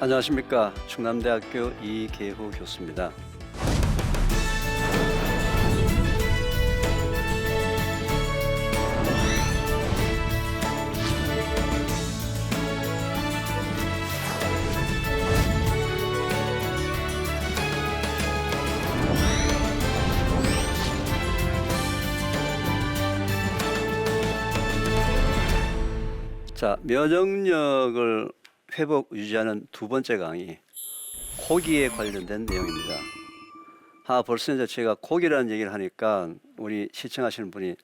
안녕하십니까. 충남대학교 이계후 교수입니다. 자, 면역력을 회복 유지하는 두 번째 강의, 고기에 관련된 내용입니다. 벌써 이제 제가 고기라는 얘기를 하니까 우리 시청하시는 분이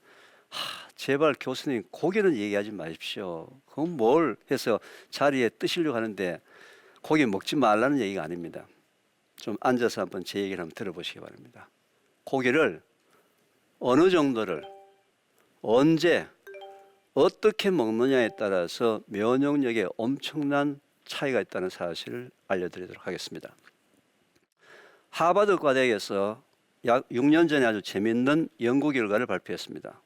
제발 교수님 고기는 얘기하지 마십시오. 그건 뭘 해서 자리에 뜨시려고 하는데 고기 먹지 말라는 얘기가 아닙니다. 좀 앉아서 한번 제 얘기를 한번 들어보시기 바랍니다. 고기를 어느 정도를 언제 어떻게 먹느냐에 따라서 면역력에 엄청난 차이가 있다는 사실을 알려드리도록 하겠습니다. 하버드 과대학에서 약 6년 전에 아주 재미있는 연구 결과를 발표했습니다.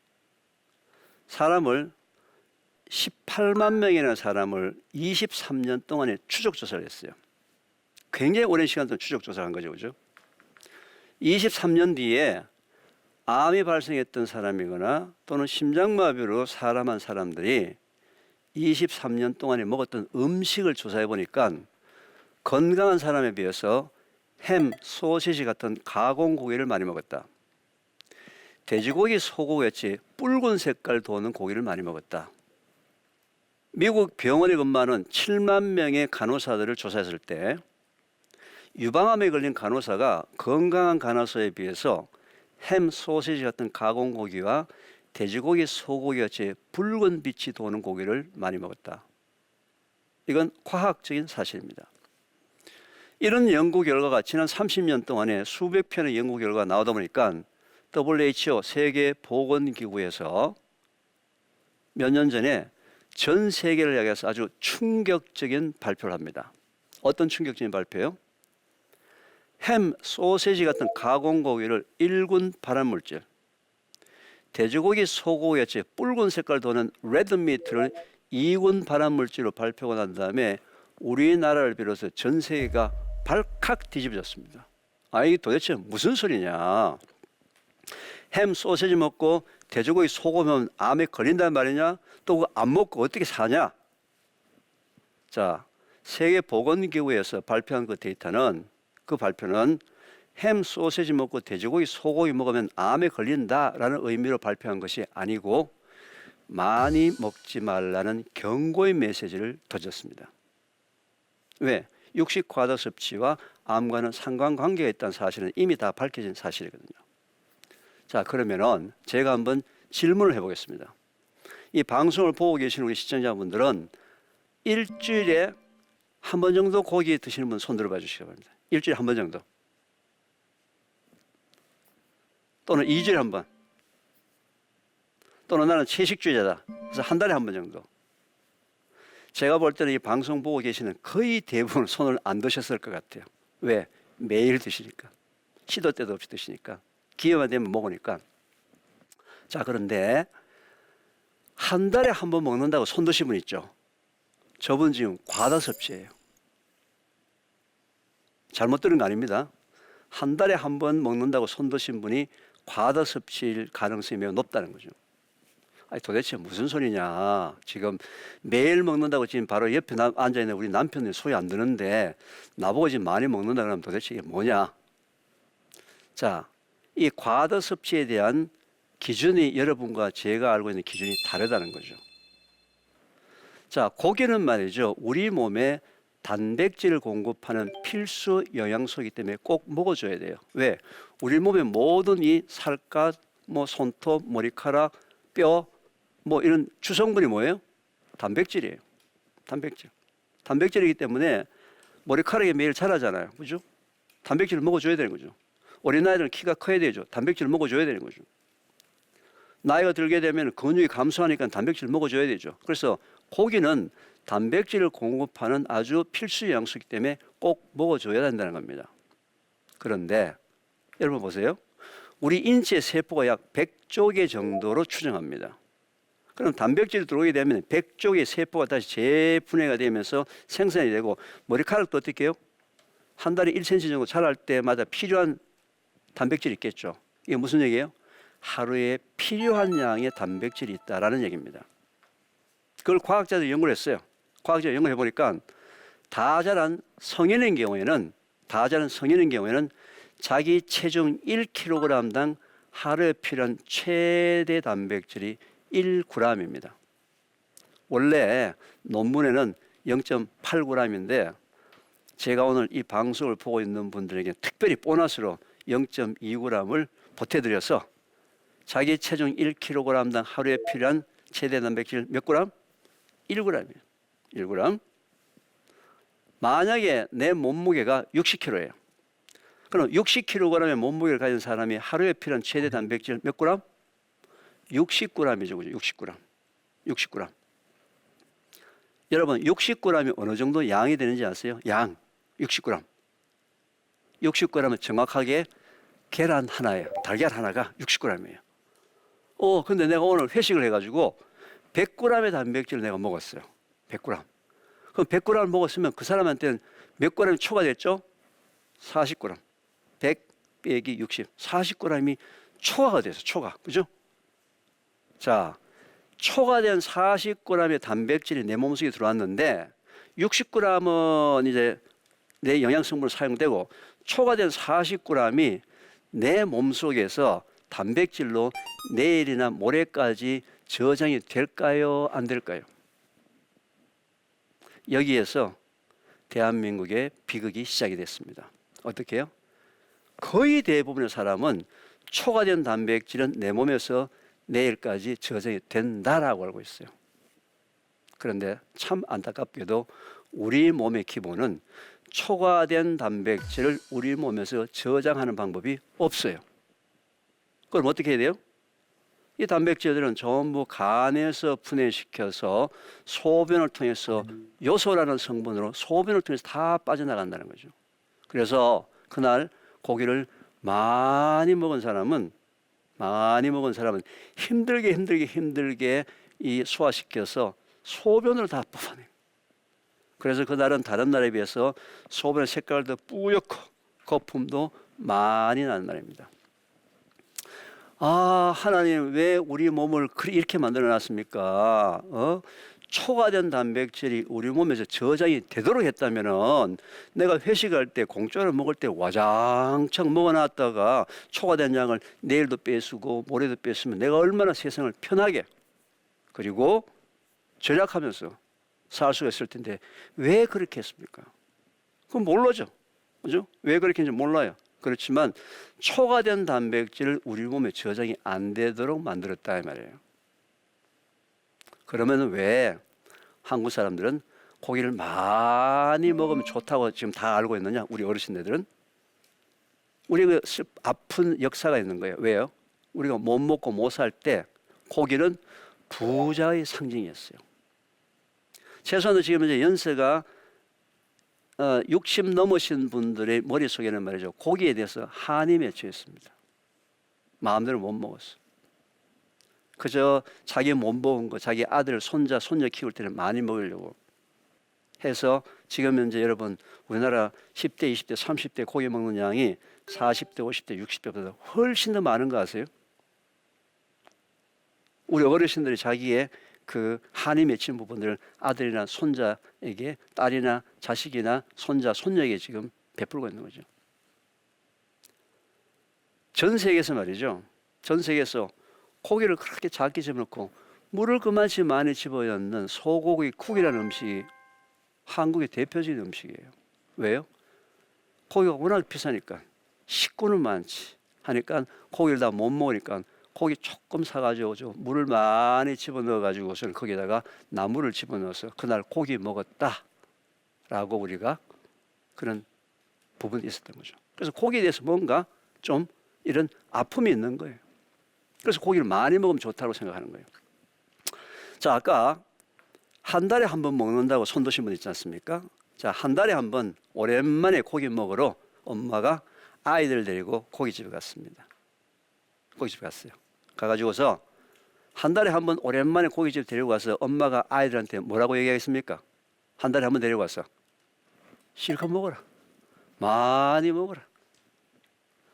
18만 명이라는 사람을 23년 동안에 추적 조사를 했어요. 굉장히 오랜 시간 동안 추적 조사를 한 거죠, 그죠? 23년 뒤에 암이 발생했던 사람이거나 또는 심장마비로 사람한 사람들이 23년 동안에 먹었던 음식을 조사해 보니까 건강한 사람에 비해서 햄, 소시지 같은 가공고기를 많이 먹었다. 돼지고기, 소고기같이 붉은 색깔 도는 고기를 많이 먹었다. 미국 병원에 근무하는 7만 명의 간호사들을 조사했을 때 유방암에 걸린 간호사가 건강한 간호사에 비해서 햄, 소시지 같은 가공고기와 돼지고기, 소고기같이 붉은 빛이 도는 고기를 많이 먹었다. 이건 과학적인 사실입니다. 이런 연구 결과가 지난 30년 동안에 수백 편의 연구 결과가 나오다 보니까 WHO 세계보건기구에서 몇 년 전에 전 세계를 향해서 아주 충격적인 발표를 합니다. 어떤 충격적인 발표요? 햄, 소세지 같은 가공고기를 1군 발암물질, 돼지고기, 소고기같이 붉은 색깔 도는 레드미트를 2군 발암물질로 발표가 난 다음에 우리나라를 비롯해서 전 세계가 발칵 뒤집어졌습니다. 이게 도대체 무슨 소리냐? 햄, 소세지 먹고 돼지고기, 소고기 먹으면 암에 걸린단 말이냐? 또 그거 안 먹고 어떻게 사냐? 자, 세계보건기구에서 발표한 그 데이터는 그 발표는 햄, 소세지 먹고 돼지고기, 소고기 먹으면 암에 걸린다라는 의미로 발표한 것이 아니고 많이 먹지 말라는 경고의 메시지를 던졌습니다. 왜? 육식 과다 섭취와 암과는 상관관계가 있다는 사실은 이미 다 밝혀진 사실이거든요. 자, 그러면은 제가 한번 질문을 해보겠습니다. 이 방송을 보고 계시는 우리 시청자분들은 일주일에 한 번 정도 고기 드시는 분 손 들어봐 주시기 바랍니다. 일주일에 한 번 정도. 또는 2주일에 한 번. 또는 나는 채식주의자다. 그래서 한 달에 한 번 정도. 제가 볼 때는 이 방송 보고 계시는 거의 대부분 손을 안 드셨을 것 같아요. 왜? 매일 드시니까. 시도 때도 없이 드시니까. 기회만 되면 먹으니까. 자, 그런데 한 달에 한 번 먹는다고 손 드신 분 있죠? 저분 지금 과다 섭취예요. 잘못 들은 거 아닙니다. 한 달에 한 번 먹는다고 손 드신 분이 과다 섭취일 가능성이 매우 높다는 거죠. 도대체 무슨 소리냐. 지금 매일 먹는다고 지금 바로 옆에 앉아있는 우리 남편이 소리 안 드는데 나보고 지금 많이 먹는다 그러면 도대체 이게 뭐냐. 자, 이 과다 섭취에 대한 기준이 여러분과 제가 알고 있는 기준이 다르다는 거죠. 자, 고기는 말이죠. 우리 몸에 단백질을 공급하는 필수 영양소이기 때문에 꼭 먹어줘야 돼요. 왜? 우리 몸의 모든 이 살갗, 손톱, 머리카락, 뼈, 이런 주성분이 뭐예요? 단백질이에요. 단백질. 단백질이기 때문에 머리카락이 매일 자라잖아요. 그죠? 단백질을 먹어줘야 되는 거죠. 어린아이들은 키가 커야 되죠. 단백질을 먹어줘야 되는 거죠. 나이가 들게 되면 근육이 감소하니까 단백질을 먹어줘야 되죠. 그래서 고기는 단백질을 공급하는 아주 필수 영양소이기 때문에 꼭 먹어줘야 된다는 겁니다. 그런데 여러분 보세요. 우리 인체 세포가 약 100조 개 정도로 추정합니다. 그럼 단백질이 들어오게 되면 100쪽의 세포가 다시 재분해가 되면서 생산이 되고 머리카락도 어떻게 해요? 한 달에 1cm 정도 자랄 때마다 필요한 단백질이 있겠죠. 이게 무슨 얘기예요? 하루에 필요한 양의 단백질이 있다라는 얘기입니다. 그걸 과학자들이 연구를 했어요. 과학자들이 연구를 해보니까 다 자란 성인의 경우에는 자기 체중 1kg당 하루에 필요한 최대 단백질이 1g입니다. 원래 논문에는 0.8g인데 제가 오늘 이 방송을 보고 있는 분들에게 특별히 보너스로 0.2g을 보태드려서 자기 체중 1kg당 하루에 필요한 최대 단백질 몇 g? 1g이에요. 1g. 만약에 내 몸무게가 60kg예요. 그럼 60kg의 몸무게를 가진 사람이 하루에 필요한 최대 단백질 몇 g? 60g이죠. 그죠? 60g. 60g. 여러분 60g이 어느 정도 양이 되는지 아세요? 양 60g. 60g은 정확하게 계란 하나예요. 달걀 하나가 60g이에요. 근데 내가 오늘 회식을 해가지고 100g의 단백질을 내가 먹었어요. 100g. 그럼 100g을 먹었으면 그 사람한테는 몇 g이 초과됐죠? 40g. 100 빼기 60. 40g이 초과가 돼서 초과. 그죠? 자, 초과된 40g의 단백질이 내 몸속에 들어왔는데 60g은 이제 내 영양성분으로 사용되고 초과된 40g이 내 몸속에서 단백질로 내일이나 모레까지 저장이 될까요? 안 될까요? 여기에서 대한민국의 비극이 시작이 됐습니다. 어떻게 해요? 거의 대부분의 사람은 초과된 단백질은 내 몸에서 내일까지 저장이 된다라고 알고 있어요. 그런데 참 안타깝게도 우리 몸의 기본은 초과된 단백질을 우리 몸에서 저장하는 방법이 없어요. 그럼 어떻게 해야 돼요? 이 단백질들은 전부 간에서 분해시켜서 소변을 통해서 요소라는 성분으로 소변을 통해서 다 빠져나간다는 거죠. 그래서 그날 고기를 많이 먹은 사람은 힘들게 이 소화시켜서 소변을 다 뽑아내요. 그래서 그날은 다른 날에 비해서 소변의 색깔도 뿌옇고 거품도 많이 나는 날입니다. 하나님 왜 우리 몸을 이렇게 만들어 놨습니까? 초과된 단백질이 우리 몸에서 저장이 되도록 했다면은 내가 회식할 때 공짜로 먹을 때 와장창 먹어놨다가 초과된 양을 내일도 빼쓰고 모레도 빼쓰면 내가 얼마나 세상을 편하게 그리고 절약하면서 살 수가 있을 텐데 왜 그렇게 했습니까? 그건 모르죠. 그죠? 왜 그렇게 했는지 몰라요. 그렇지만 초과된 단백질을 우리 몸에 저장이 안 되도록 만들었다 이 말이에요. 그러면 왜 한국 사람들은 고기를 많이 먹으면 좋다고 지금 다 알고 있느냐? 우리 어르신들은 우리 그 아픈 역사가 있는 거예요. 왜요? 우리가 못 먹고 못 살 때 고기는 부자의 상징이었어요. 최소한 지금 이제 연세가 60 넘으신 분들의 머릿속에는 말이죠. 고기에 대해서 한이 맺혀 있습니다. 마음대로 못 먹었어. 그저 자기 못 먹은 거, 자기 아들, 손자, 손녀 키울 때는 많이 먹으려고 해서 지금 현재 여러분 우리나라 10대, 20대, 30대 고기 먹는 양이 40대, 50대, 60대보다 훨씬 더 많은 거 아세요? 우리 어르신들이 자기의 그 한이 맺힌 부분들을 아들이나 손자에게 딸이나 자식이나 손자, 손녀에게 지금 베풀고 있는 거죠. 전 세계에서 말이죠. 전 세계에서 고기를 그렇게 작게 집어넣고 물을 그만치 많이 집어넣는 소고기 쿡이라는 음식이 한국의 대표적인 음식이에요. 왜요? 고기가 워낙 비싸니까 식구는 많지 하니까 고기를 다 못 먹으니까 고기 조금 사가지고 물을 많이 집어넣어가지고서는 거기다가 나물을 집어넣어서 그날 고기 먹었다라고 우리가 그런 부분이 있었던 거죠. 그래서 고기에 대해서 뭔가 좀 이런 아픔이 있는 거예요. 그래서 고기를 많이 먹으면 좋다고 생각하는 거예요. 자, 아까 한 달에 한 번 먹는다고 손 드신 분 있지 않습니까? 자, 한 달에 한 번 오랜만에 고기 먹으러 엄마가 아이들 데리고 고깃집에 갔습니다. 고깃집에 갔어요. 가가지고서 한 달에 한 번 오랜만에 고깃집 데리고 가서 엄마가 아이들한테 뭐라고 얘기하겠습니까? 한 달에 한 번 데리고 가서 실컷 먹어라. 많이 먹어라.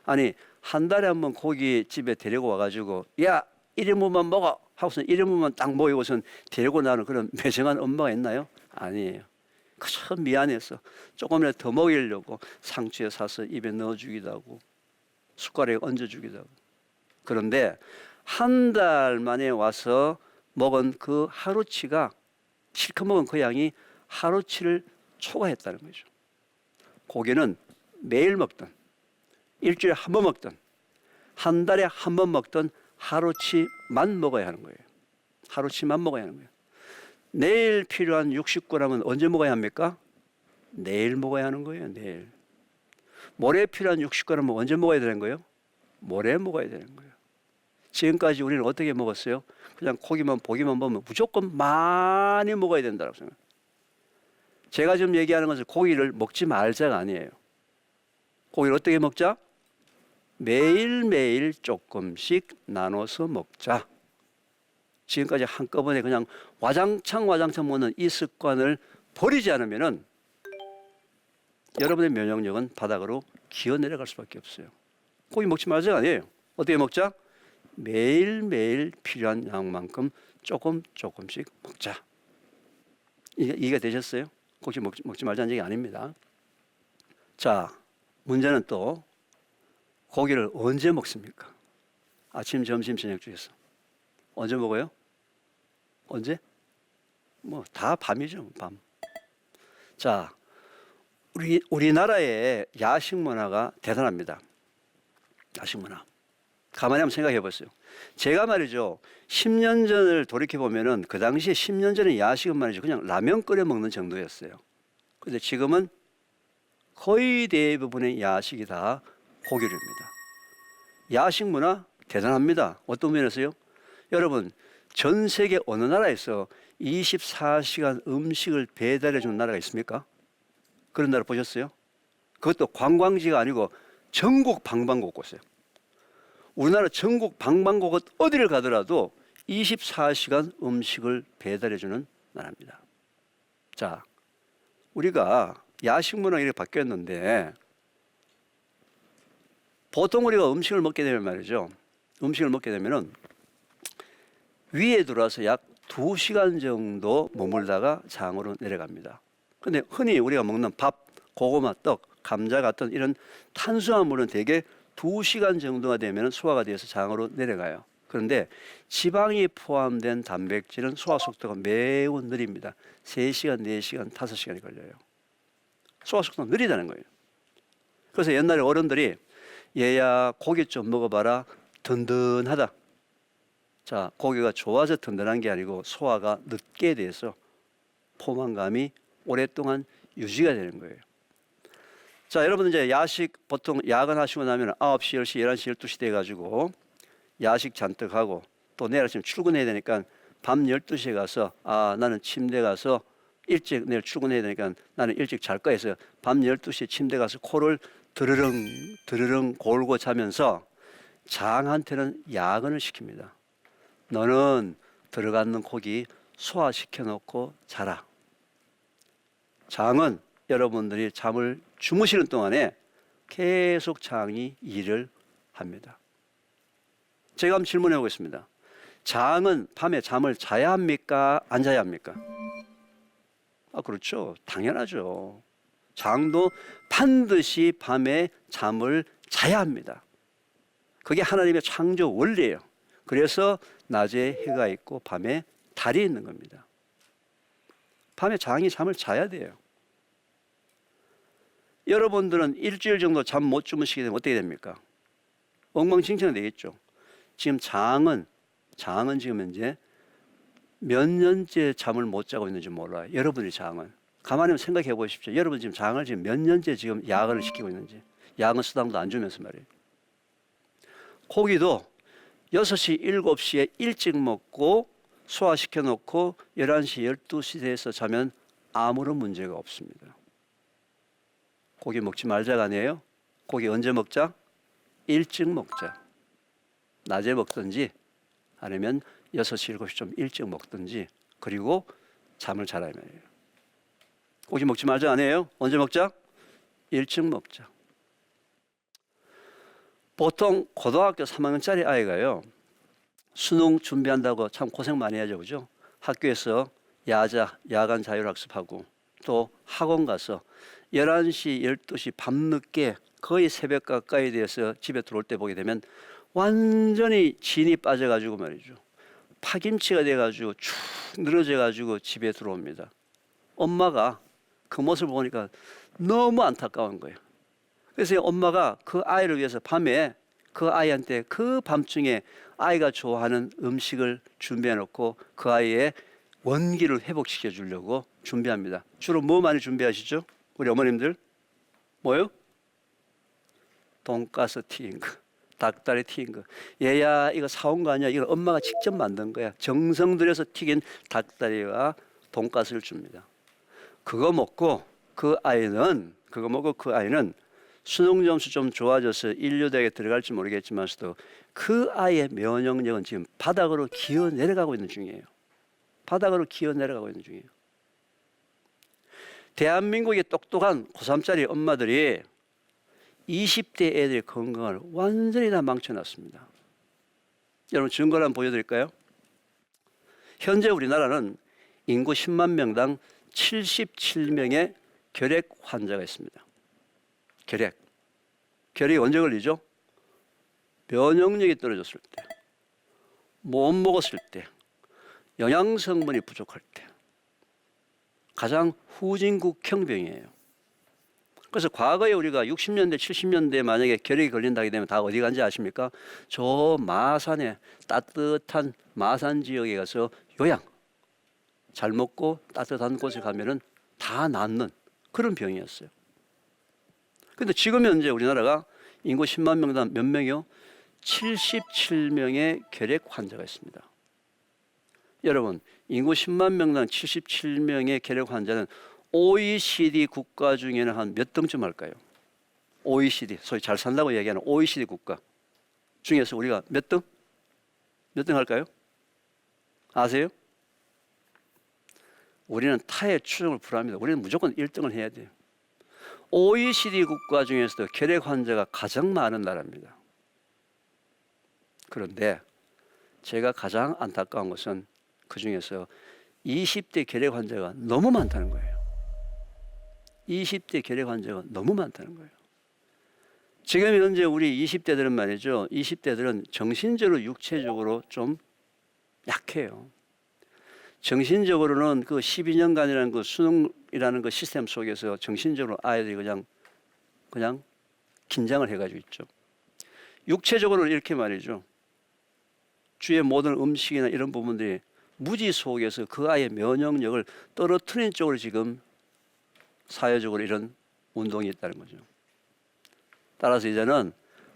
아니 한 달에 한 번 고깃집에 데리고 와가지고 야 1인분만 먹어 하고서 1인분만 딱 모이고선 데리고 나는 그런 매정한 엄마가 있나요? 아니에요. 그저 미안해서 조금이라도 더 먹이려고 상추에 사서 입에 넣어주기도 하고 숟가락에 얹어주기도 하고. 그런데 한 달 만에 와서 먹은 그 하루치가 실컷 먹은 그 양이 하루치를 초과했다는 거죠. 고기는 매일 먹든 일주일에 한 번 먹든 한 달에 한 번 먹든 하루치만 먹어야 하는 거예요. 하루치만 먹어야 하는 거예요. 내일 필요한 60g은 언제 먹어야 합니까? 내일 먹어야 하는 거예요. 내일. 모레 필요한 60g은 언제 먹어야 되는 거예요? 모레 먹어야 되는 거예요. 지금까지 우리는 어떻게 먹었어요? 그냥 고기만 보기만 보면 무조건 많이 먹어야 된다고 생각해요. 제가 지금 얘기하는 것은 고기를 먹지 말자가 아니에요. 고기를 어떻게 먹자? 매일매일 조금씩 나눠서 먹자. 지금까지 한꺼번에 그냥 와장창 먹는 이 습관을 버리지 않으면은 여러분의 면역력은 바닥으로 기어 내려갈 수밖에 없어요. 고기 먹지 말자가 아니에요. 어떻게 먹자? 매일매일 필요한 양만큼 조금씩 먹자. 이해가 되셨어요? 고기 먹지 말자는 얘기 아닙니다. 자, 문제는 또 고기를 언제 먹습니까? 아침, 점심, 저녁 중에서 언제 먹어요? 언제? 뭐 다 밤이죠, 밤. 자, 우리나라의 야식 문화가 대단합니다. 야식 문화. 가만히 한번 생각해 보세요. 제가 말이죠, 10년 전을 돌이켜 보면은 그 당시에 10년 전에 야식은 말이죠, 그냥 라면 끓여 먹는 정도였어요. 그런데 지금은 거의 대부분의 야식이 다 고기류입니다. 야식 문화 대단합니다. 어떤 면에서요? 여러분, 전 세계 어느 나라에서 24시간 음식을 배달해 주는 나라가 있습니까? 그런 나라 보셨어요? 그것도 관광지가 아니고 전국 방방곡곡이에요. 우리나라 전국 방방곡곡 어디를 가더라도 24시간 음식을 배달해 주는 나라입니다. 자, 우리가 야식 문화가 이렇게 바뀌었는데 보통 우리가 음식을 먹게 되면 말이죠. 음식을 먹게 되면은 위에 들어와서 약 2시간 정도 머물다가 장으로 내려갑니다. 근데 흔히 우리가 먹는 밥, 고구마, 떡, 감자 같은 이런 탄수화물은 대개 2시간 정도가 되면 소화가 되어서 장으로 내려가요. 그런데 지방이 포함된 단백질은 소화 속도가 매우 느립니다. 3시간, 4시간, 5시간이 걸려요. 소화 속도가 느리다는 거예요. 그래서 옛날에 어른들이 얘야 고기 좀 먹어봐라 든든하다. 자, 고기가 좋아서 든든한 게 아니고 소화가 늦게 돼서 포만감이 오랫동안 유지가 되는 거예요. 자, 여러분 이제 야식 보통 야근하시고 나면 9시, 10시, 11시, 12시 돼가지고 야식 잔뜩 하고 또 내일 아침 출근해야 되니까 밤 12시에 가서 나는 침대 가서 일찍 내일 출근해야 되니까 나는 일찍 잘 거야 해서 밤 12시에 침대 가서 코를 드르릉 골고 자면서 장한테는 야근을 시킵니다. 너는 들어가는 고기 소화시켜 놓고 자라. 장은 여러분들이 잠을 주무시는 동안에 계속 장이 일을 합니다. 제가 한번 질문해 보겠습니다. 장은 밤에 잠을 자야 합니까? 안 자야 합니까? 그렇죠. 당연하죠. 장도 반드시 밤에 잠을 자야 합니다. 그게 하나님의 창조 원리예요. 그래서 낮에 해가 있고 밤에 달이 있는 겁니다. 밤에 장이 잠을 자야 돼요. 여러분들은 일주일 정도 잠 못 주무시게 되면 어떻게 됩니까? 엉망진창이 되겠죠. 지금 장은 지금 현재 몇 년째 잠을 못 자고 있는지 몰라요. 여러분의 장은. 가만히 생각해 보십시오. 여러분 지금 장을 지금 몇 년째 지금 야근을 시키고 있는지. 야근 수당도 안 주면서 말이에요. 고기도 6시, 7시에 일찍 먹고 소화시켜 놓고 11시, 12시 돼서 자면 아무런 문제가 없습니다. 고기 먹지 말자가 아니에요. 고기 언제 먹자? 일찍 먹자. 낮에 먹든지 아니면 6시, 7시 좀 일찍 먹든지 그리고 잠을 자라 말이에요. 고기 먹지 말자 아니에요? 언제 먹자? 일찍 먹자. 보통 고등학교 3학년짜리 아이가요. 수능 준비한다고 참 고생 많이 하죠. 그죠? 학교에서 야간 자율학습하고 또 학원 가서 11시, 12시 밤늦게 거의 새벽 가까이 돼서 집에 들어올 때 보게 되면 완전히 진이 빠져가지고 말이죠. 파김치가 돼가지고 축 늘어져가지고 집에 들어옵니다. 엄마가 그 모습을 보니까 너무 안타까운 거예요. 그래서 엄마가 그 아이를 위해서 밤에 그 아이한테 그 밤중에 아이가 좋아하는 음식을 준비해 놓고 그 아이의 원기를 회복시켜 주려고 준비합니다. 주로 뭐 많이 준비하시죠? 우리 어머님들? 뭐요? 돈가스 튀긴 거, 닭다리 튀긴 거. 얘야 이거 사온 거 아니야? 이거 엄마가 직접 만든 거야. 정성 들여서 튀긴 닭다리와 돈가스를 줍니다. 그거 먹고 그 아이는 수능 점수 좀 좋아져서 인류대학에 들어갈지 모르겠지만서도 그 아이의 면역력은 지금 바닥으로 기어 내려가고 있는 중이에요. 바닥으로 기어 내려가고 있는 중이에요. 대한민국의 똑똑한 고3짜리 엄마들이 20대 애들의 건강을 완전히 다 망쳐놨습니다. 여러분 증거를 한번 보여드릴까요? 현재 우리나라는 인구 10만 명당 77명의 결핵 환자가 있습니다. 결핵이 언제 걸리죠? 면역력이 떨어졌을 때, 못 먹었을 때, 영양성분이 부족할 때, 가장 후진국형 병이에요. 그래서 과거에 우리가 60년대, 70년대에 만약에 결핵이 걸린다게 되면 다 어디 간지 아십니까? 저 마산에 따뜻한 마산 지역에 가서 요양, 잘 먹고 따뜻한 곳에 가면은 다 낫는 그런 병이었어요. 근데 지금 현재 우리나라가 인구 10만 명당 몇 명이요? 77명의 결핵 환자가 있습니다. 여러분, 인구 10만 명당 77명의 결핵 환자는 OECD 국가 중에는 한 몇 등쯤 할까요? OECD, 소위 잘 산다고 얘기하는 OECD 국가 중에서 우리가 몇 등? 몇 등 할까요? 아세요? 우리는 타의 추종을 불허합니다. 우리는 무조건 1등을 해야 돼요. OECD 국가 중에서도 결핵 환자가 가장 많은 나라입니다. 그런데 제가 가장 안타까운 것은 그 중에서 20대 결핵 환자가 너무 많다는 거예요. 20대 결핵 환자가 너무 많다는 거예요. 지금 현재 우리 20대들은 말이죠. 20대들은 정신적으로 육체적으로 좀 약해요. 정신적으로는 그 12년간이라는 그 수능이라는 그 시스템 속에서 정신적으로 아이들이 그냥 긴장을 해가지고 있죠. 육체적으로는 이렇게 말이죠. 주위의 모든 음식이나 이런 부분들이 무지 속에서 그 아이의 면역력을 떨어뜨리는 쪽으로 지금 사회적으로 이런 운동이 있다는 거죠. 따라서 이제는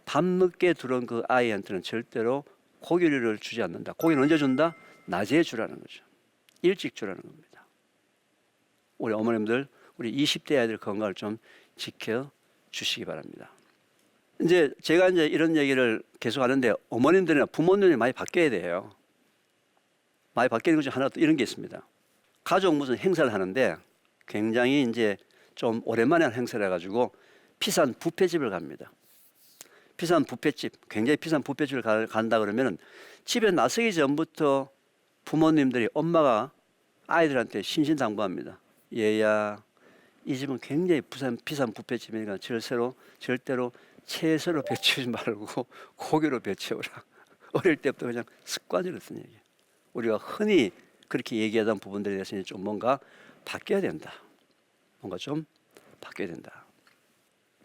밤늦게 들어온 그 아이한테는 절대로 고기를 주지 않는다. 고기는 언제 준다? 낮에 주라는 거죠. 일찍 주라는 겁니다. 우리 어머님들, 우리 20대 아이들 건강을 좀 지켜 주시기 바랍니다. 이제 제가 이런 얘기를 계속 하는데 어머님들이나 부모님이 많이 바뀌어야 돼요. 많이 바뀌는 것 중 하나 또 이런 게 있습니다. 가족 무슨 행사를 하는데 굉장히 이제 좀 오랜만에 한 행사를 해가지고 비싼 뷔페집을 갑니다. 비싼 뷔페집, 굉장히 비싼 뷔페집을 간다 그러면 집에 나서기 전부터 부모님들이 엄마가 아이들한테 신신당부합니다. 얘야, 이 집은 굉장히 비싼 뷔페집이니까 절대로 채소로 배치우지 말고 고기로 배치우라. 어릴 때부터 그냥 습관으로 쓴 얘기예요. 우리가 흔히 그렇게 얘기하던 부분들에 대해서 좀 뭔가 바뀌어야 된다. 뭔가 좀 바뀌어야 된다.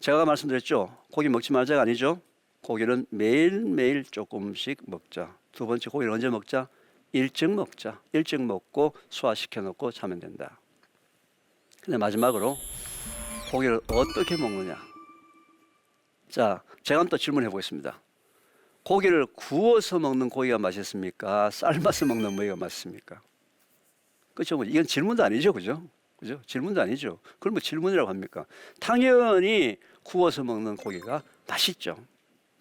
제가 말씀드렸죠. 고기 먹지 말자가 아니죠. 고기는 매일매일 조금씩 먹자. 두 번째, 고기를 언제 먹자? 일찍 먹자. 일찍 먹고 소화시켜 놓고 자면 된다. 근데 마지막으로 고기를 어떻게 먹느냐. 자, 제가 한번 또 질문해 보겠습니다. 고기를 구워서 먹는 고기가 맛있습니까? 삶아서 먹는 고기가 맛있습니까? 그렇죠. 이건 질문도 아니죠. 그죠? 질문도 아니죠. 그럼 뭐 질문이라고 합니까? 당연히 구워서 먹는 고기가 맛있죠.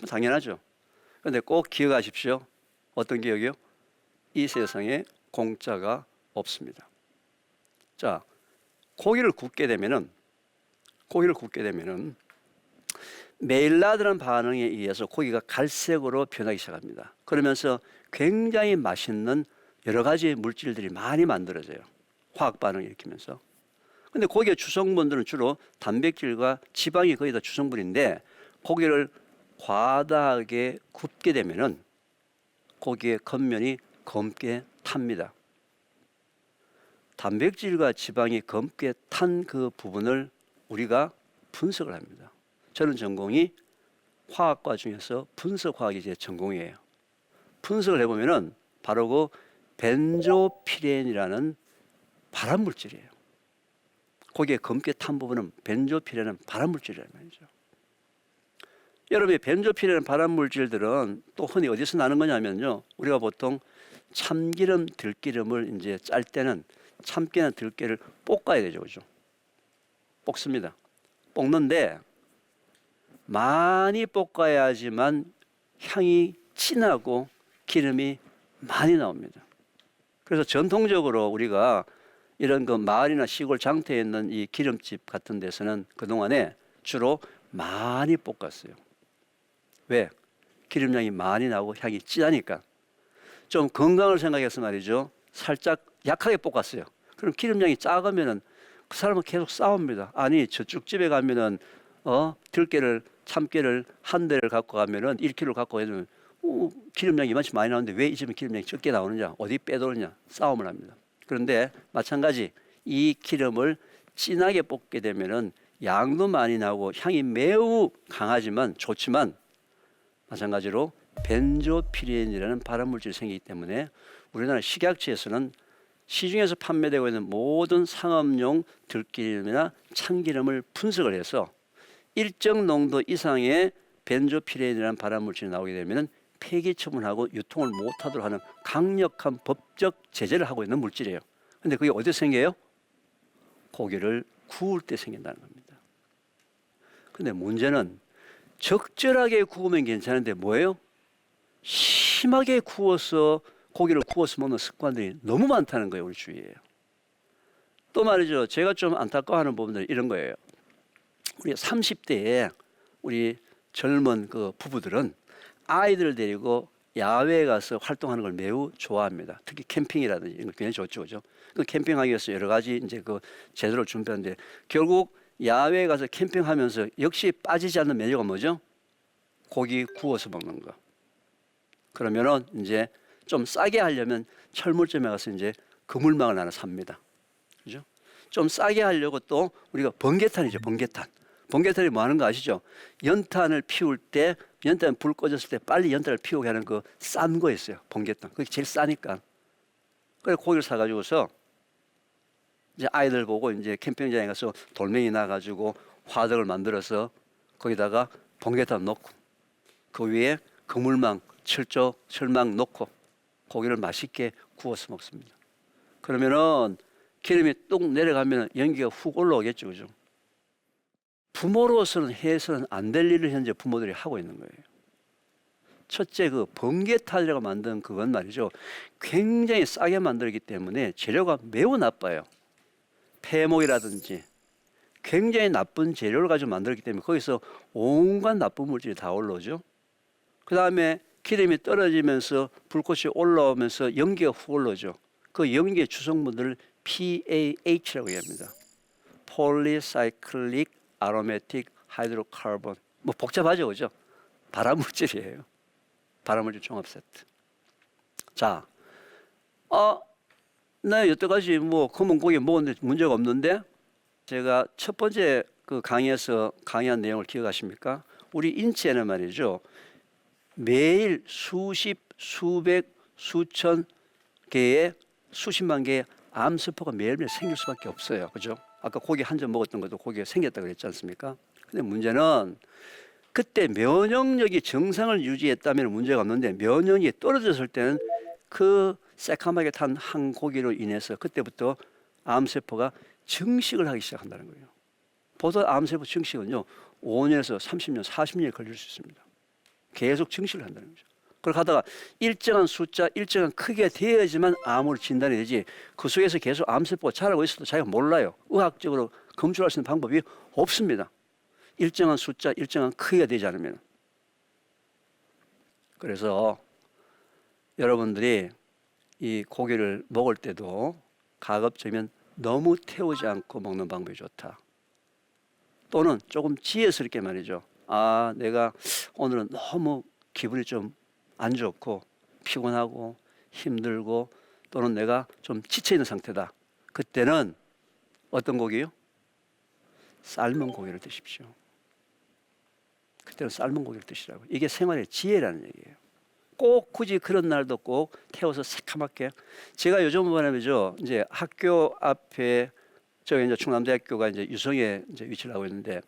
당연하죠. 그런데 꼭 기억하십시오. 어떤 기억이요? 이 세상에 공짜가 없습니다. 자, 고기를 굽게 되면은 메일라드라는 반응에 의해서 고기가 갈색으로 변하기 시작합니다. 그러면서 굉장히 맛있는 여러 가지 물질들이 많이 만들어져요. 화학 반응을 일으키면서. 근데 고기의 주성분들은 주로 단백질과 지방이 거의 다 주성분인데 고기를 과다하게 굽게 되면은 고기의 겉면이 검게 탑니다. 단백질과 지방이 검게 탄 그 부분을 우리가 분석을 합니다. 저는 전공이 화학과 중에서 분석화학이 제 전공이에요. 분석을 해보면은 바로 그 벤조피렌이라는 발암물질이에요. 고기에 검게 탄 부분은 벤조피렌은 발암물질이라는 말이죠. 여러분이 벤조피렌 발암물질들은 또 흔히 어디서 나는 거냐면요. 우리가 보통 참기름, 들기름을 이제 짤 때는 참기름, 들기름을 볶아야 되죠, 그죠? 볶습니다. 볶는데 많이 볶아야지만 향이 진하고 기름이 많이 나옵니다. 그래서 전통적으로 우리가 이런 그 마을이나 시골 장터에 있는 이 기름집 같은 데서는 그동안에 주로 많이 볶았어요. 왜? 기름량이 많이 나오고 향이 진하니까. 좀 건강을 생각해서 말이죠. 살짝 약하게 볶았어요. 그럼 기름량이 작으면은 그 사람은 계속 싸웁니다. 아니 저쪽 집에 가면은 들깨를 참깨를 한 대를 갖고 가면은 1kg 갖고 가면 기름량이 이만치 많이 나오는데 왜 이 집은 기름량이 적게 나오느냐, 어디 빼도느냐 싸움을 합니다. 그런데 마찬가지 이 기름을 진하게 볶게 되면은 양도 많이 나오고 향이 매우 강하지만 좋지만 마찬가지로 벤조피렌이라는 발암물질이 생기기 때문에 우리나라 식약처에서는 시중에서 판매되고 있는 모든 상업용 들기름이나 참기름을 분석을 해서 일정 농도 이상의 벤조피렌이라는 발암물질이 나오게 되면 폐기 처분하고 유통을 못하도록 하는 강력한 법적 제재를 하고 있는 물질이에요. 그런데 그게 어디서 생겨요? 고기를 구울 때 생긴다는 겁니다. 그런데 문제는 적절하게 구우면 괜찮은데 뭐예요? 심하게 구워서 고기를 구워서 먹는 습관들이 너무 많다는 거예요, 우리 주위에. 또 말이죠. 제가 좀 안타까워하는 부분들이 이런 거예요. 우리 30대에 우리 젊은 그 부부들은 아이들을 데리고 야외에 가서 활동하는 걸 매우 좋아합니다. 특히 캠핑이라든지 이런 거 굉장히 좋죠, 그죠? 그 캠핑하기 위해서 여러 가지 이제 그 제도를 준비하는데 결국 야외에 가서 캠핑하면서 역시 빠지지 않는 메뉴가 뭐죠? 고기 구워서 먹는 거. 그러면은 이제 좀 싸게 하려면 철물점에 가서 이제 그물망을 하나 삽니다. 그죠? 좀 싸게 하려고 또 우리가 번개탄이죠, 번개탄. 번개탄이 뭐 하는 거 아시죠? 연탄을 피울 때, 연탄 불 꺼졌을 때 빨리 연탄을 피우게 하는 그 싼 거 있어요. 번개탄. 그게 제일 싸니까. 그래서 고기를 사가지고서 이제 아이들 보고 이제 캠핑장에 가서 돌멩이 놔가지고 화덕을 만들어서 거기다가 번개탄 넣고 그 위에 그물망, 철망 넣고 고기를 맛있게 구워서 먹습니다. 그러면은 기름이 뚝 내려가면 연기가 훅 올라오겠죠, 그죠? 부모로서는 해서는 안 될 일을 현재 부모들이 하고 있는 거예요. 첫째, 그 번개탄이라고 만든 그건 말이죠. 굉장히 싸게 만들기 때문에 재료가 매우 나빠요. 폐목이라든지 굉장히 나쁜 재료를 가지고 만들기 때문에 거기서 온갖 나쁜 물질이 다 올라오죠. 그 다음에 기름이 떨어지면서 불꽃이 올라오면서 연기가 훅 올라오죠. 그 연기의 주성분들을 PAH라고 합니다. Polycyclic Aromatic Hydrocarbon. 뭐 복잡하죠, 그죠? 발암물질이에요. 발암물질 종합 세트. 자, 나 여태까지 뭐 검은 고기 먹었는데 문제가 없는데 제가 첫 번째 그 강의에서 강의한 내용을 기억하십니까? 우리 인체는 말이죠. 매일 수십, 수백, 수천 개의 수십만 개의 암세포가 매일매일 생길 수밖에 없어요. 그죠? 아까 고기 한 점 먹었던 것도 고기가 생겼다고 그랬지 않습니까? 근데 문제는 그때 면역력이 정상을 유지했다면 문제가 없는데 면역력이 떨어졌을 때는 그 새카맣게 탄 한 고기로 인해서 그때부터 암세포가 증식을 하기 시작한다는 거예요. 보통 암세포 증식은요 5년에서 30년, 40년이 걸릴 수 있습니다. 계속 증식을 한다는 거죠. 그렇게 하다가 일정한 숫자, 일정한 크기가 되어야지만 암으로 진단이 되지 그 속에서 계속 암세포가 자라고 있어도 자기가 몰라요. 의학적으로 검출할 수 있는 방법이 없습니다. 일정한 숫자, 일정한 크기가 되지 않으면. 그래서 여러분들이 이 고기를 먹을 때도 가급적이면 너무 태우지 않고 먹는 방법이 좋다. 또는 조금 지혜스럽게 말이죠. 아, 내가 오늘은 너무 기분이 좀 안 좋고 피곤하고 힘들고 또는 내가 좀 지쳐있는 상태다. 그때는 어떤 고기요? 삶은 고기를 드십시오. 그때는 삶은 고기를 드시라고. 이게 생활의 지혜라는 얘기예요. 꼭 굳이 그런 날도 꼭 태워서 새카맣게. 제가 요즘 뭐냐면요, 이제 학교 앞에 저기 이제 충남대학교가 이제 유성에 이제 위치를 하고 있는데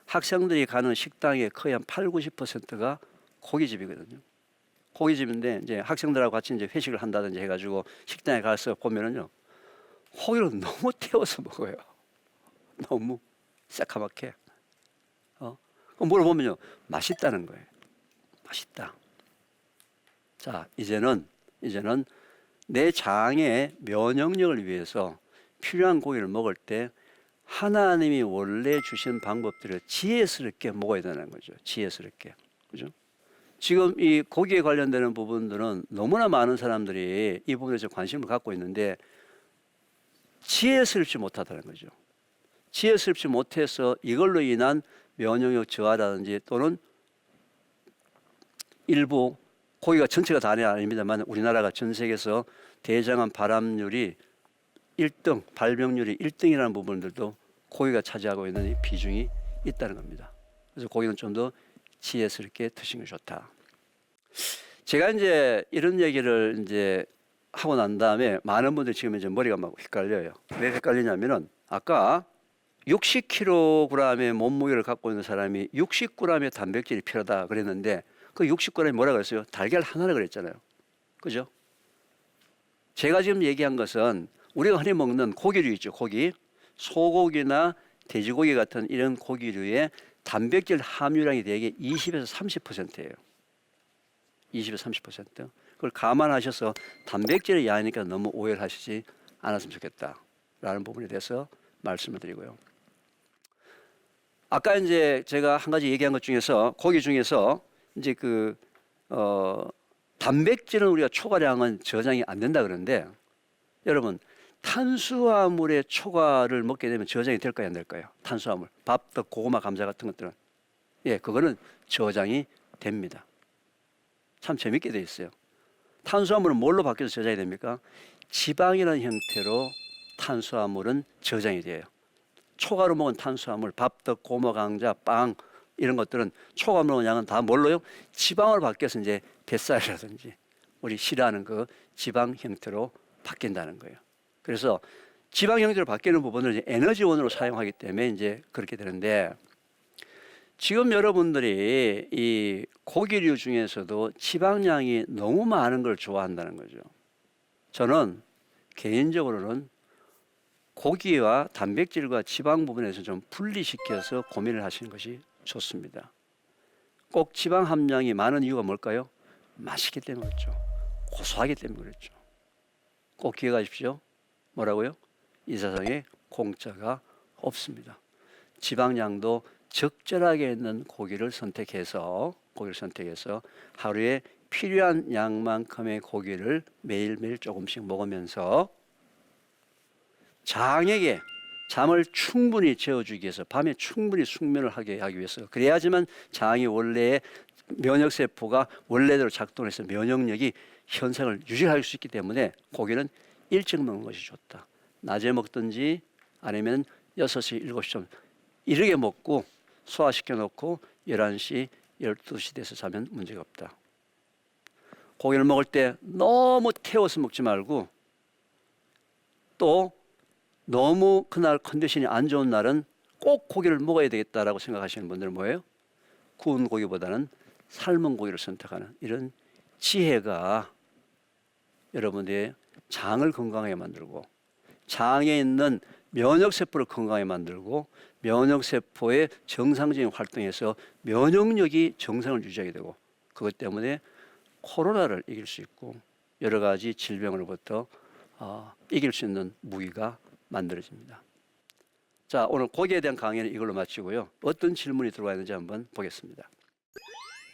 학생들이 가는 식당의 거의 한 80~90%가 고깃집이거든요. 고깃집인데 이제 학생들하고 같이 이제 회식을 한다든지 해가지고 식당에 가서 보면은요, 고기를 너무 태워서 먹어요. 너무 새카맣게. 그럼 물어보면요, 맛있다는 거예요. 맛있다. 자, 이제는 내 장의 면역력을 위해서 필요한 고기를 먹을 때 하나님이 원래 주신 방법들을 지혜스럽게 먹어야 되는 거죠. 지혜스럽게. 그죠? 지금 이 고기에 관련되는 부분들은 너무나 많은 사람들이 이 부분에 관심을 갖고 있는데 지혜스럽지 못하다는 거죠. 지혜스럽지 못해서 이걸로 인한 면역력 저하라든지 또는 일부 고기가 전체가 다는 아닙니다만 우리나라가 전 세계에서 대장암 발암률이 1등, 발병률이 1등이라는 부분들도 고기가 차지하고 있는 이 비중이 있다는 겁니다. 그래서 고기는 좀 더 지혜스럽게 드시는 게 좋다. 제가 이제 이런 얘기를 이제 하고 난 다음에 많은 분들이 지금 이제 머리가 막 헷갈려요. 왜 헷갈리냐면은 아까 60kg의 몸무게를 갖고 있는 사람이 60g의 단백질이 필요하다 그랬는데 그 60g이 뭐라 그랬어요? 달걀 하나라 그랬잖아요. 그죠? 제가 지금 얘기한 것은 우리가 흔히 먹는 고기류 있죠. 고기. 소고기나 돼지고기 같은 이런 고기류의 단백질 함유량이 대개 20에서 30%예요. 20에서 30%. 그걸 감안하셔서 단백질이 야하니까 너무 오해를 하시지 않았으면 좋겠다라는 부분에 대해서 말씀을 드리고요. 아까 이제 제가 한 가지 얘기한 것 중에서 고기 중에서 이제 단백질은 우리가 초과량은 저장이 안 된다 그러는데 여러분 탄수화물의 초과를 먹게 되면 저장이 될까요, 안 될까요? 탄수화물, 밥, 떡, 고구마, 감자 같은 것들은 예, 그거는 저장이 됩니다. 참 재밌게 돼 있어요. 탄수화물은 뭘로 바뀌어서 저장이 됩니까? 지방이라는 형태로 탄수화물은 저장이 돼요. 초과로 먹은 탄수화물, 밥, 떡, 고구마, 감자, 빵 이런 것들은 초과 먹은 양은 다 뭘로요? 지방으로 바뀌어서 이제 뱃살이라든지 우리 싫어하는 그 지방 형태로 바뀐다는 거예요. 그래서 지방 형태로 바뀌는 부분을 이제 에너지원으로 사용하기 때문에 이제 그렇게 되는데 지금 여러분들이 이 고기류 중에서도 지방량이 너무 많은 걸 좋아한다는 거죠. 저는 개인적으로는 고기와 단백질과 지방 부분에서 좀 분리시켜서 고민을 하시는 것이 좋습니다. 꼭 지방 함량이 많은 이유가 뭘까요? 맛있기 때문에 그렇죠. 고소하기 때문에 그렇죠. 꼭 기억하십시오. 뭐라고요? 이 세상에 공짜가 없습니다. 지방량도 적절하게 있는 고기를 선택해서 하루에 필요한 양만큼의 고기를 매일매일 조금씩 먹으면서 장에게 잠을 충분히 재워주기 위해서 밤에 충분히 숙면을 하게 하기 위해서 그래야지만 장이 원래의 면역세포가 원래대로 작동해서 면역력이 현상을 유지할 수 있기 때문에 고기는 일찍 먹는 것이 좋다. 낮에 먹든지 아니면 6시, 7시쯤 이르게 먹고 소화시켜 놓고 11시, 12시 돼서 자면 문제가 없다. 고기를 먹을 때 너무 태워서 먹지 말고 또 너무 그날 컨디션이 안 좋은 날은 꼭 고기를 먹어야 되겠다라고 생각하시는 분들은 뭐예요? 구운 고기보다는 삶은 고기를 선택하는 이런 지혜가 여러분의 장을 건강하게 만들고 장에 있는 면역세포를 건강하게 만들고 면역세포의 정상적인 활동에서 면역력이 정상을 유지하게 되고 그것 때문에 코로나를 이길 수 있고 여러 가지 질병으로부터 이길 수 있는 무기가 만들어집니다. 자, 오늘 고기에 대한 강의는 이걸로 마치고요. 어떤 질문이 들어와 있는지 한번 보겠습니다.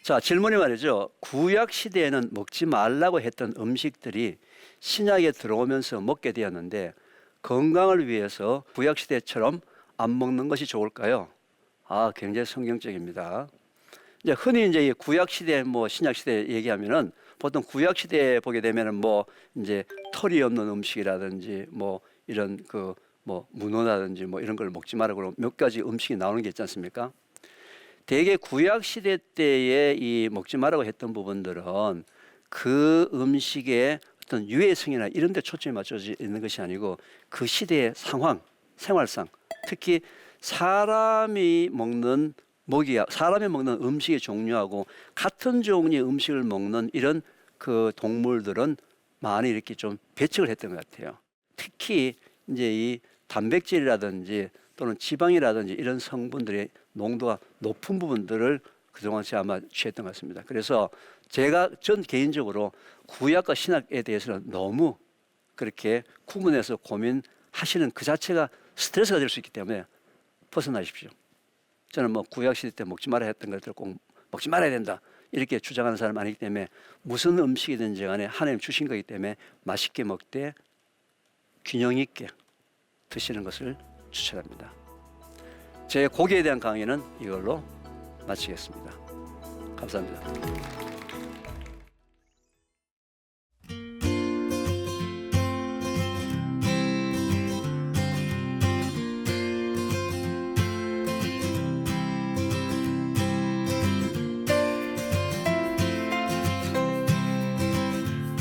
자, 질문이 말이죠. 구약 시대에는 먹지 말라고 했던 음식들이 신약에 들어오면서 먹게 되었는데 건강을 위해서 구약 시대처럼 안 먹는 것이 좋을까요? 굉장히 성경적입니다. 이제 흔히 이제 구약 시대, 신약 시대 얘기하면은 보통 구약 시대에 보게 되면은 이제 털이 없는 음식이라든지 이런 문어라든지 이런 걸 먹지 마라 그러면 몇 가지 음식이 나오는 게 있지 않습니까? 대개 구약 시대 때에 이 먹지 말라고 했던 부분들은 그 음식의 어떤 유해성이나 이런 데 초점이 맞춰져 있는 것이 아니고 그 시대의 상황, 생활상, 특히 사람이 먹는 음식의 종류하고 같은 종류의 음식을 먹는 이런 그 동물들은 많이 이렇게 좀 배척을 했던 것 같아요. 특히 이제 이 단백질이라든지 또는 지방이라든지 이런 성분들의 농도가 높은 부분들을 그동안 제가 아마 취했던 것 같습니다. 그래서 전 개인적으로 구약과 신약에 대해서는 너무 그렇게 구분해서 고민하시는 그 자체가 스트레스가 될 수 있기 때문에 벗어나십시오. 저는 구약 시대 때 먹지 말아야 했던 것들을 꼭 먹지 말아야 된다 이렇게 주장하는 사람 아니기 때문에 무슨 음식이든지 간에 하나님 주신 거기 때문에 맛있게 먹되 균형 있게 드시는 것을 추천합니다. 제 고기에 대한 강의는 이걸로 마치겠습니다. 감사합니다.